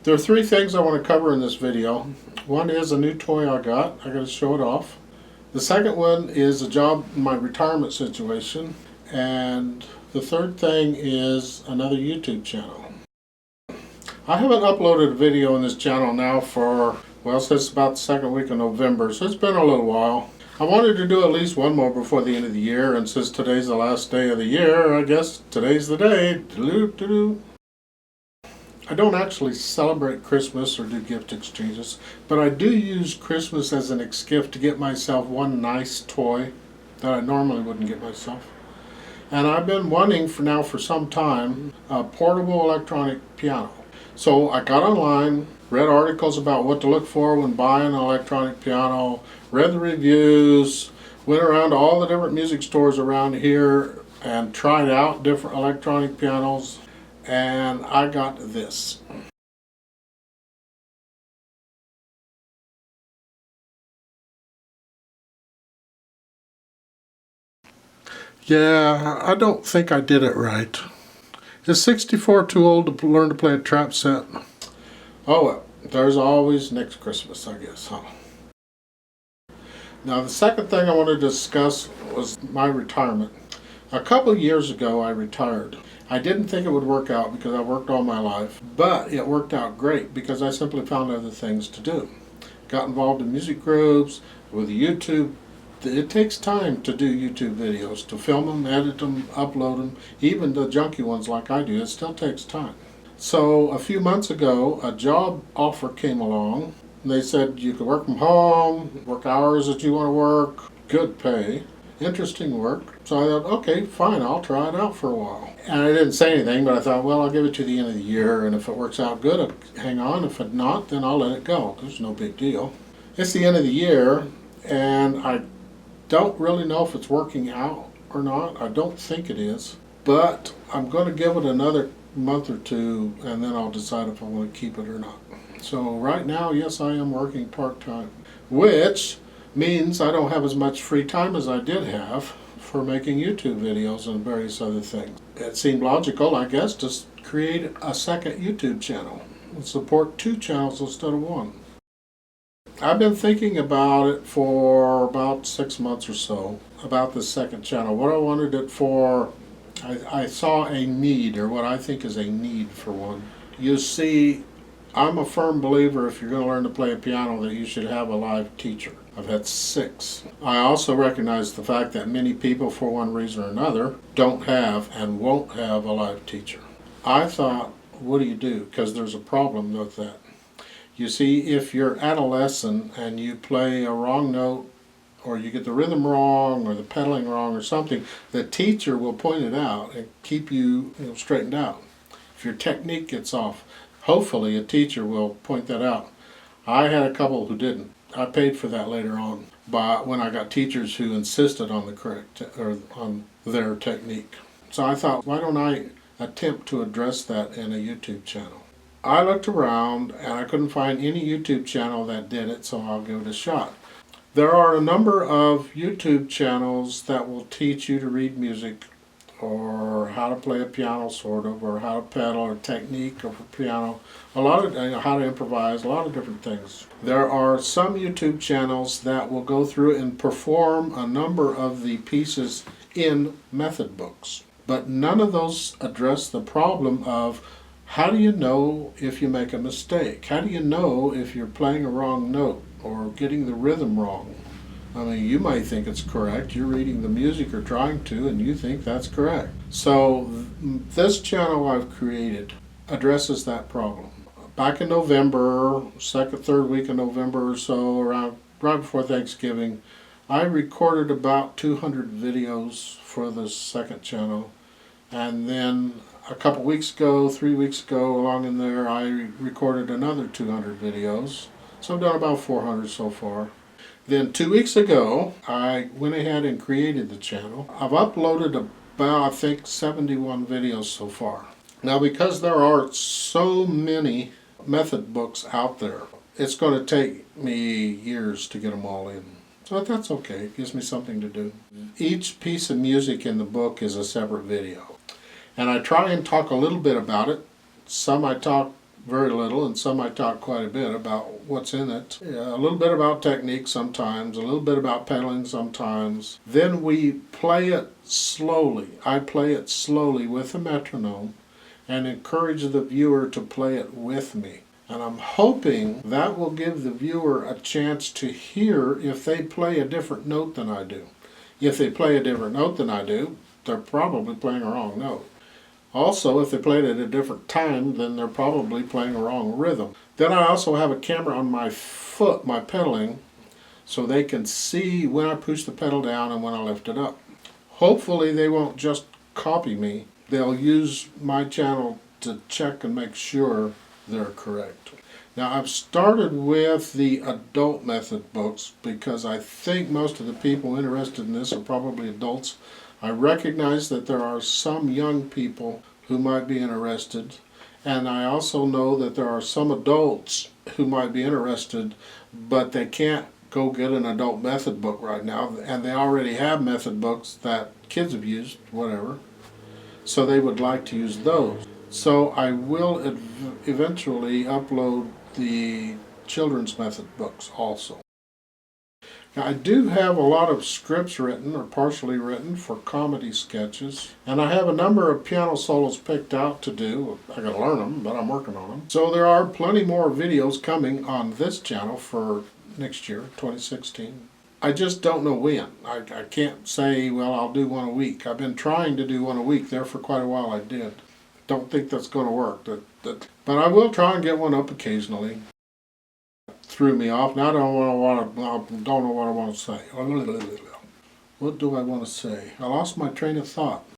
There are three things I want to cover in this video. One is a new toy I got to show it off. The second one is a job in my retirement situation. And the third thing is another YouTube channel. I haven't uploaded a video on this channel now for, well, since about the second week of November, so it's been a little while. I wanted to do at least one more before the end of the year, and since today's the last day of the year, I guess today's the day. I don't actually celebrate Christmas or do gift exchanges, but I do use Christmas as an gift to get myself one nice toy that I normally wouldn't get myself. And I've been wanting for some time a portable electronic piano. So I got online, read articles about what to look for when buying an electronic piano, read the reviews, went around to all the different music stores around here and tried out different electronic pianos, and I got this. Yeah, I don't think I did it right. Is 64 too old to learn to play a trap set? Oh well, there's always next Christmas, I guess, huh? Now the second thing I want to discuss was my retirement. A couple of years ago I retired. I didn't think it would work out because I worked all my life, but it worked out great because I simply found other things to do. Got involved in music groups, with YouTube. It takes time to do YouTube videos, to film them, edit them, upload them, even the junky ones like I do. It still takes time. So a few months ago, a job offer came along. They said you could work from home, work hours that you want to work, good pay, interesting work. So I thought, okay, fine, I'll try it out for a while. And I didn't say anything, but I thought, well, I'll give it to the end of the year, and if it works out good, I'll hang on. If it not, then I'll let it go. There's no big deal. It's the end of the year, and I don't really know if it's working out or not. I don't think it is, but I'm going to give it another month or two, and then I'll decide if I want to keep it or not. So right now, yes, I am working part-time, which means I don't have as much free time as I did have for making YouTube videos and various other things. It seemed logical, I guess, to create a second YouTube channel and support two channels instead of one. I've been thinking about it for about 6 months or so, about the second channel. What I wanted it for, I saw a need, or what I think is a need for one. You see, I'm a firm believer if you're going to learn to play a piano that you should have a live teacher. I've had 6. I also recognize the fact that many people, for one reason or another, don't have and won't have a live teacher. I thought, what do you do? Because there's a problem with that. You see, if you're at a lesson and you play a wrong note, or you get the rhythm wrong, or the pedaling wrong, or something, the teacher will point it out and keep you, straightened out. If your technique gets off, hopefully a teacher will point that out. I had a couple who didn't. I paid for that later on, but when I got teachers who insisted on the correct or on their technique. So I thought, why don't I attempt to address that in a YouTube channel? I looked around and I couldn't find any YouTube channel that did it, so I'll give it a shot. There are a number of YouTube channels that will teach you to read music, or how to play a piano sort of, or how to pedal, or technique of a piano, a lot of how to improvise, a lot of different things. There are some YouTube channels that will go through and perform a number of the pieces in method books, but none of those address the problem of how do you know if you make a mistake? How do you know if you're playing a wrong note or getting the rhythm wrong? I mean, you might think it's correct. You're reading the music or trying to, and you think that's correct. So this channel I've created addresses that problem. Back in November, third week of November or so, around right before Thanksgiving, I recorded about 200 videos for the second channel. And then a couple weeks ago, 3 weeks ago, along in there, I recorded another 200 videos. So I've done about 400 so far. Then 2 weeks ago, I went ahead and created the channel. I've uploaded about, I think, 71 videos so far. Now, because there are so many method books out there, it's going to take me years to get them all in. So that's okay. It gives me something to do. Each piece of music in the book is a separate video. And I try and talk a little bit about it. Some I talk very little, and some I talk quite a bit about what's in it. Yeah, a little bit about technique sometimes, a little bit about pedaling sometimes. Then we play it slowly. I play it slowly with a metronome and encourage the viewer to play it with me. And I'm hoping that will give the viewer a chance to hear if they play a different note than I do. If they play a different note than I do, they're probably playing a wrong note. Also, if they played it at a different time, then they're probably playing a wrong rhythm. Then I also have a camera on my foot, my pedaling, so they can see when I push the pedal down and when I lift it up. Hopefully they won't just copy me. They'll use my channel to check and make sure they're correct. Now I've started with the adult method books because I think most of the people interested in this are probably adults. I recognize that there are some young people who might be interested, and I also know that there are some adults who might be interested, but they can't go get an adult method book right now, and they already have method books that kids have used, whatever, so they would like to use those. So I will eventually upload the children's method books also. Now, I do have a lot of scripts written or partially written for comedy sketches, and I have a number of piano solos picked out to do. I gotta learn them, but I'm working on them. So there are plenty more videos coming on this channel for next year, 2016. I just don't know when. I can't say, well, I'll do one a week. I've been trying to do one a week. There for quite a while I did. Don't think that's going to work. But I will try and get one up occasionally. Threw me off. Now I don't know what I want to say. What do I want to say? I lost my train of thought.